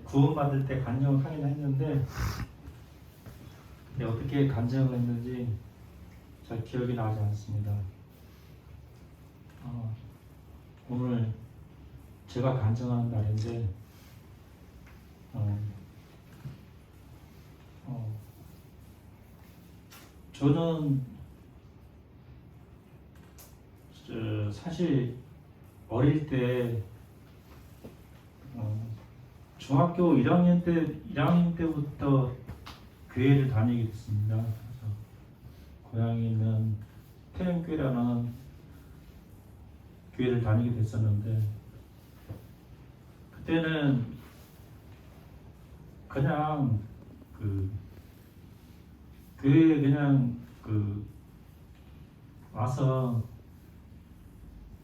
구원받을 때 간증을 하긴 했는데 근데 어떻게 간증을 했는지 잘 기억이 나지 않습니다. 오늘 제가 간증하는 날인데 저는 사실 어릴 때 중학교 1학년 때부터 교회를 다니게 됐습니다. 그래서 고향에 있는 태영교회라는 교회를 다니게 됐었는데 그때는 그냥 교회에 그냥 와서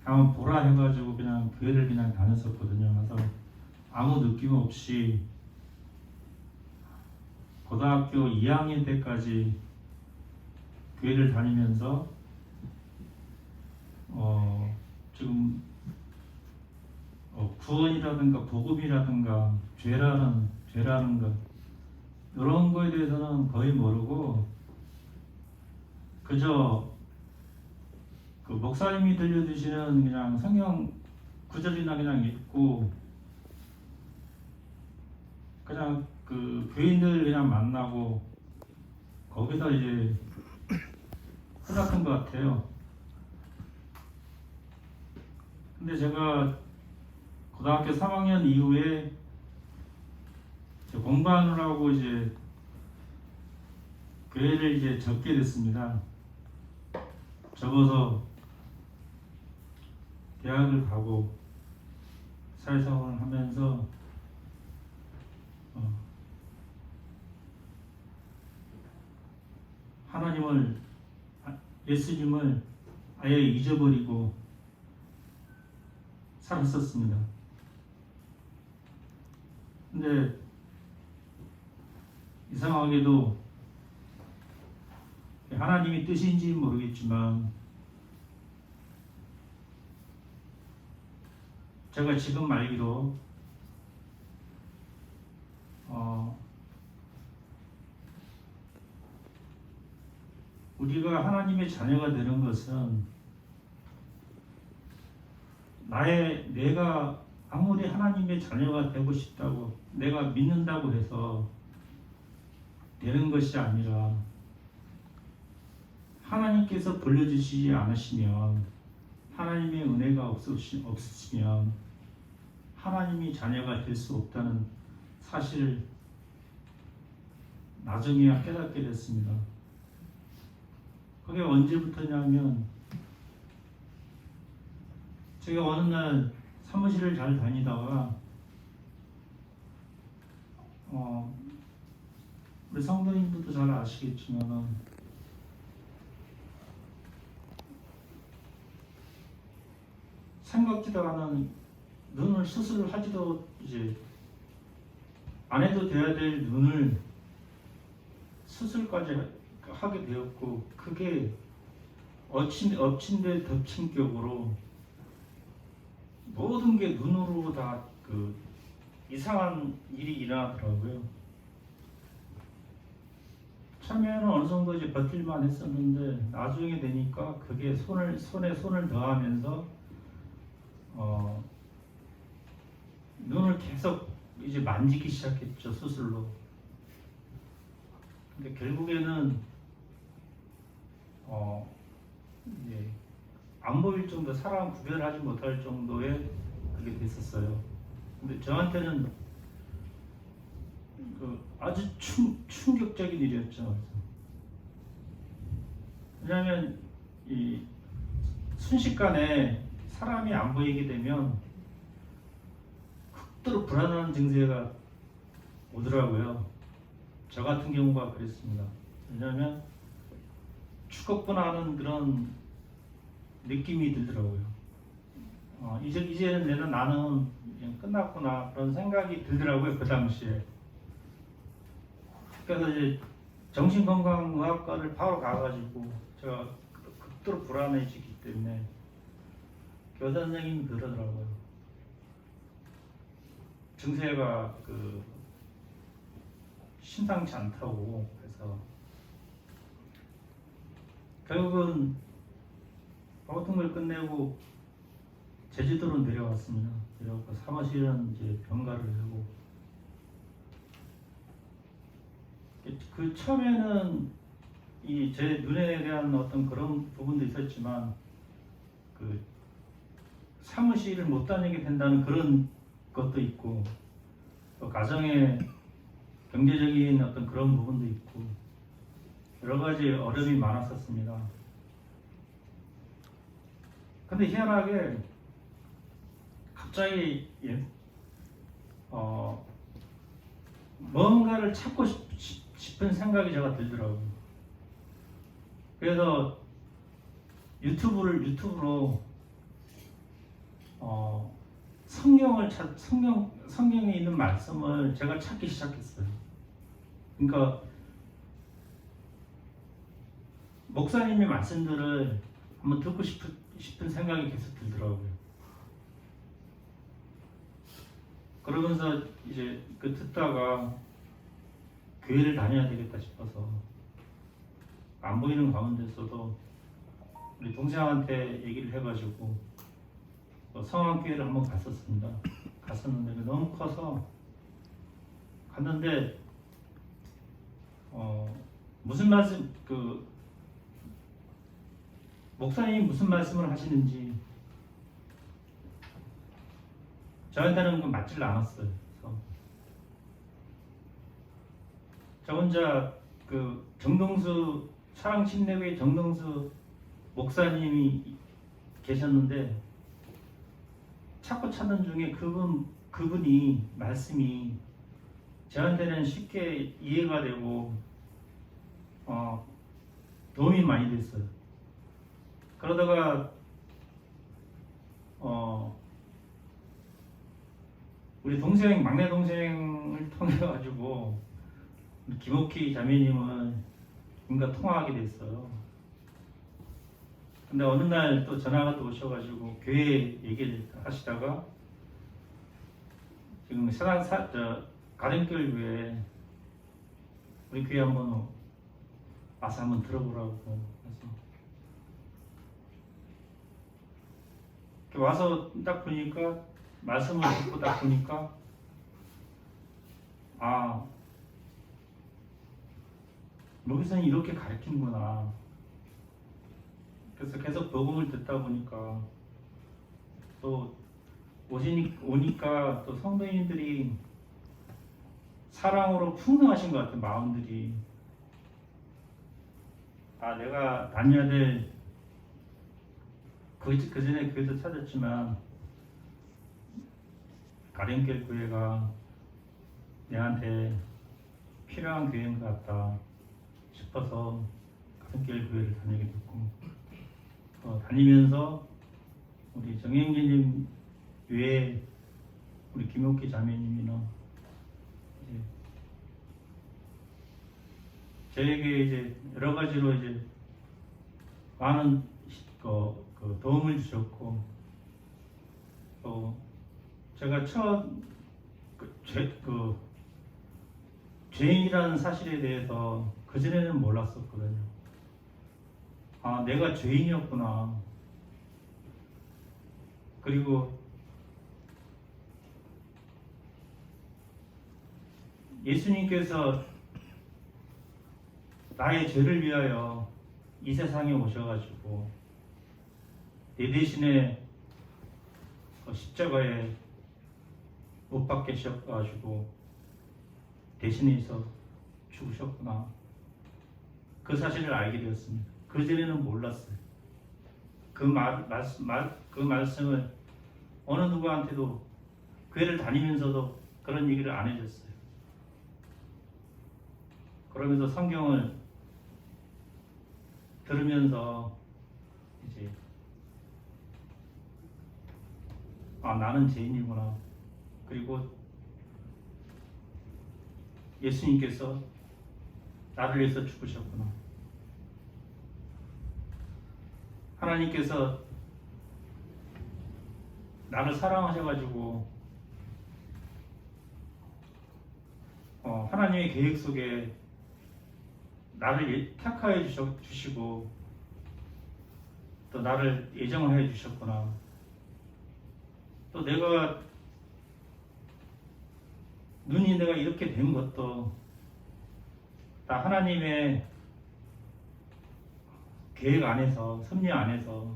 한번 보라 해가지고 그냥 교회를 그냥 다녔었거든요. 그래서 아무 느낌 없이 고등학교 2학년 때까지 교회를 다니면서 지금 구원이라든가 복음이라든가 죄라는 것 이런 거에 대해서는 거의 모르고 그저 그 목사님이 들려주시는 그냥 성경 구절이나 그냥 읽고 그냥 그 교인들 그냥 만나고 거기서 이제 끝났던 것 같아요. 근데 제가 고등학교 3학년 이후에 공부하느라고 이제 교회를 이제 접게 됐습니다. 접어서 대학을 가고 사회생활을 하면서 하나님을 예수님을 아예 잊어버리고 살았었습니다. 근데 이상하게도 하나님의 뜻인지는 모르겠지만 제가 지금 알기로 우리가 하나님의 자녀가 되는 것은 내가 아무리 하나님의 자녀가 되고 싶다고 내가 믿는다고 해서 되는 것이 아니라 하나님께서 불러주시지 않으시면 하나님의 은혜가 없으시면 하나님이 자녀가 될 수 없다는 사실을 나중에야 깨닫게 됐습니다. 그게 언제부터냐면 제가 어느 날 사무실을 잘 다니다가 우리 성도님들도 잘 아시겠지만 생각지도 않은 눈을 수술하지도 이제 안 해도 돼야 될 눈을 수술까지 하게 되었고 그게 엎친 데 덮친 격으로 모든 게 눈으로 다 이상한 일이 일어나더라고요. 처음에는 어느 정도 이제 버틸만 했었는데 나중에 되니까 그게 손에 손을 더하면서 눈을 계속 이제 만지기 시작했죠, 수술로. 근데 결국에는 이제 안 보일 정도, 사람 구별하지 못할 정도의 그게 됐었어요. 근데 저한테는 아주 충격적인 일이었죠. 왜냐하면 이 순식간에 사람이 안 보이게 되면 극도로 불안한 증세가 오더라고요. 저 같은 경우가 그랬습니다. 왜냐하면 죽었구나 하는 그런 느낌이 들더라고요. 이제는 나는 끝났구나 그런 생각이 들더라고요. 그 당시에. 그래서 이제 정신건강의학과를 바로 가가지고 제가 극도로 불안해지기 때문에 교사 선생님이 그러더라고요. 증세가 심상치 않다고. 그래서 결국은 모든 걸 끝내고 제주도로 내려왔습니다. 내려와서 사무실은 이제 병가를 하고, 그 처음에는 이 제 눈에 대한 어떤 그런 부분도 있었지만, 그 사무실을 못 다니게 된다는 그런 것도 있고, 또 가정의 경제적인 어떤 그런 부분도 있고, 여러 가지 어려움이 많았었습니다. 근데 희한하게 갑자기 뭔가를 찾고 싶은 생각이 제가 들더라고요. 그래서 유튜브로 성경에 있는 말씀을 제가 찾기 시작했어요. 그러니까 목사님의 말씀들을 한번 듣고 싶은 생각이 계속 들더라고요. 그러면서 이제 듣다가 교회를 다녀야 되겠다 싶어서 안 보이는 가운데서도 우리 동생한테 얘기를 해가지고 성황교회를 한번 갔었습니다. 갔었는데 너무 커서 갔는데 무슨 말씀 목사님이 무슨 말씀을 하시는지 저한테는 맞질 않았어요. 그래서 저 혼자 정동수 사랑침례교회 정동수 목사님이 계셨는데 찾고 찾는 중에 그분이 말씀이 저한테는 쉽게 이해가 되고 도움이 많이 됐어요. 그러다가 우리 막내 동생을 통해 가지고 김옥희 자매님을 뭔가 통화하게 됐어요. 근데 어느 날 또 전화가 또 오셔가지고 교회 얘기를 하시다가 지금 가림길 교회 우리 교회 한번 와서 한번 들어보라고 해서 와서 딱 보니까 말씀을 듣고 딱 보니까 여기서는 이렇게 가르치는구나. 그래서 계속 복음을 듣다 보니까 또 오니까 또 성도님들이 사랑으로 풍성하신 것 같아요. 마음들이 내가 다녀야 될 그전에 교회도 찾았지만 가림길 교회가 내한테 필요한 교회인 것 같다 싶어서 가림길 교회를 다니게 됐고, 다니면서 우리 정영진님 외에 우리 김옥희 자매님이나 저에게 이제 여러 가지로 이제 많은 도움을 주셨고, 또 제가 처음 죄인이라는 사실에 대해서 그전에는 몰랐었거든요. 내가 죄인이었구나. 그리고 예수님께서 나의 죄를 위하여 이 세상에 오셔가지고 내 대신에 십자가에 못 박히셔가지고 대신해서 죽으셨구나. 그 사실을 알게 되었습니다. 그전에는 몰랐어요. 그 말씀을 어느 누구한테도 교회를 다니면서도 그런 얘기를 안 해줬어요. 그러면서 성경을 들으면서 이제 나는 죄인이구나. 그리고 예수님께서 나를 위해서 죽으셨구나. 하나님께서 나를 사랑하셔가지고 하나님의 계획 속에 나를 택하여 주시고 또 나를 예정하여 주셨구나. 또 내가 이렇게 된 것도 다 하나님의 계획 안에서, 섭리 안에서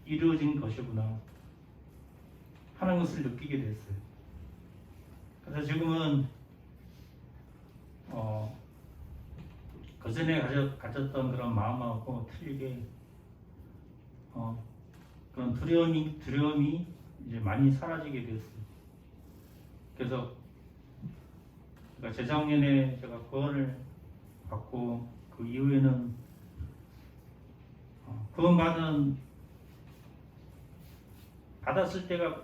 이루어진 것이구나 하는 것을 느끼게 됐어요. 그래서 지금은 그전에 가졌던 그런 마음하고 틀리게 그런 두려움이 이제 많이 사라지게 됐어요. 그래서 재작년에 제가 구원을 받고 그 이후에는 구원 받았을 때가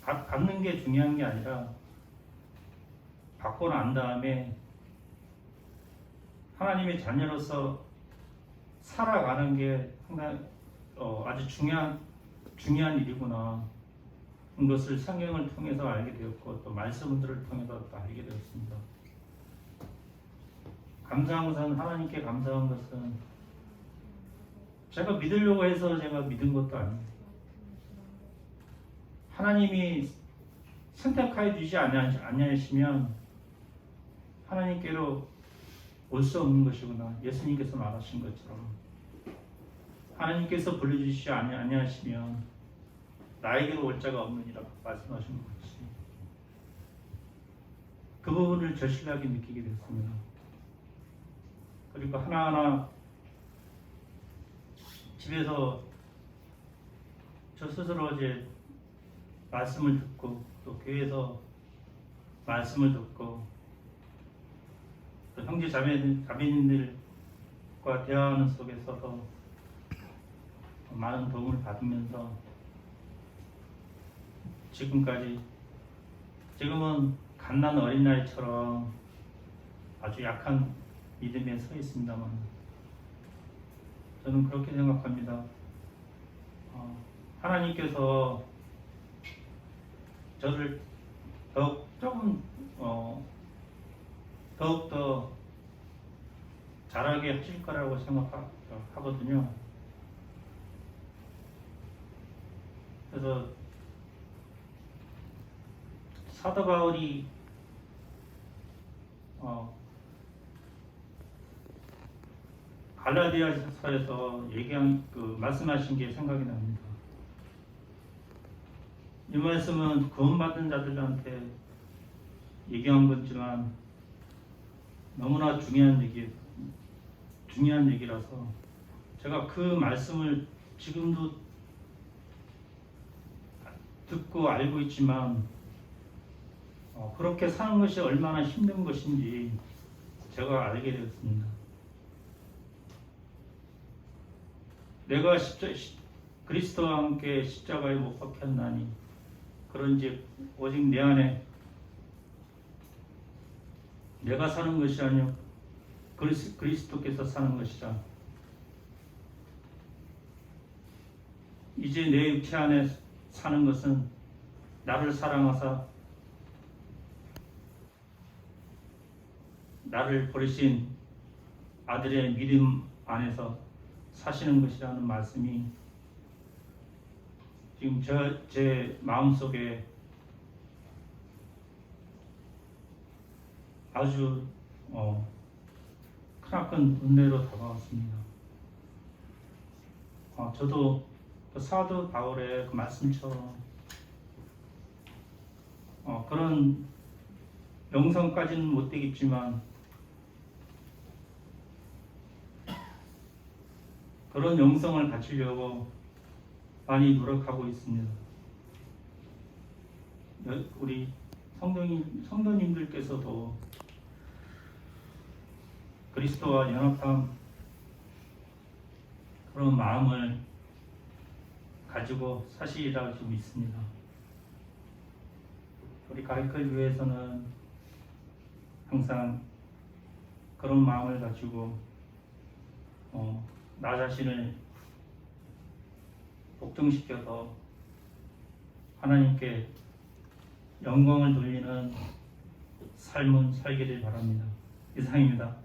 받는 게 중요한 게 아니라 받고 난 다음에 하나님의 자녀로서 살아가는 게 상당히 아주 중요한 일이구나. 그것을 성경을 통해서 알게 되었고 또 말씀들을 통해서 또 알게 되었습니다. 감사한 것은 하나님께 감사한 것은 제가 믿으려고 해서 제가 믿은 것도 아닙니다. 하나님이 선택하여 주지 아니하시면 하나님께로 올 수 없는 것이구나. 예수님께서 말하신 것처럼 하나님께서 불러주시지 아니하시면 나에게로 올 자가 없느니라 말씀하신 것 같이 그 부분을 절실하게 느끼게 됐습니다. 그리고 하나하나 집에서 저 스스로 이제 말씀을 듣고 또 교회에서 말씀을 듣고 또 형제 자매님들과 대화하는 속에서도 많은 도움을 받으면서 지금은 갓난 어린아이처럼 아주 약한 믿음에 서 있습니다만 저는 그렇게 생각합니다. 하나님께서 저를 더욱더 잘하게 하실 거라고 생각하거든요. 그래서 사도 바울이 갈라디아서에서 말씀하신 게 생각이 납니다. 이 말씀은 구원받은 자들한테 얘기한 거지만 너무나 중요한 얘기라서 제가 그 말씀을 지금도 듣고 알고 있지만 그렇게 사는 것이 얼마나 힘든 것인지 제가 알게 되었습니다. 내가 그리스도와 함께 십자가에 못 박혔나니 그런즉 오직 내 안에 내가 사는 것이 아니요 그리스도께서 사는 것이라. 이제 내 육체 안에 사는 것은 나를 사랑하사 나를 버리신 아들의 믿음 안에서 사시는 것이라는 말씀이 지금 제 마음속에 아주 크나큰 은혜로 다가왔습니다. 저도 그 사도 바울의 그 말씀처럼 그런 영성까지는 못 되겠지만 그런 영성을 갖추려고 많이 노력하고 있습니다. 우리 성도님들께서도 그리스도와 연합한 그런 마음을 가지고 사시리라 좀 믿습니다. 우리 가이클 교회에서는 항상 그런 마음을 가지고 나 자신을 복종시켜서 하나님께 영광을 돌리는 삶은 살기를 바랍니다. 이상입니다.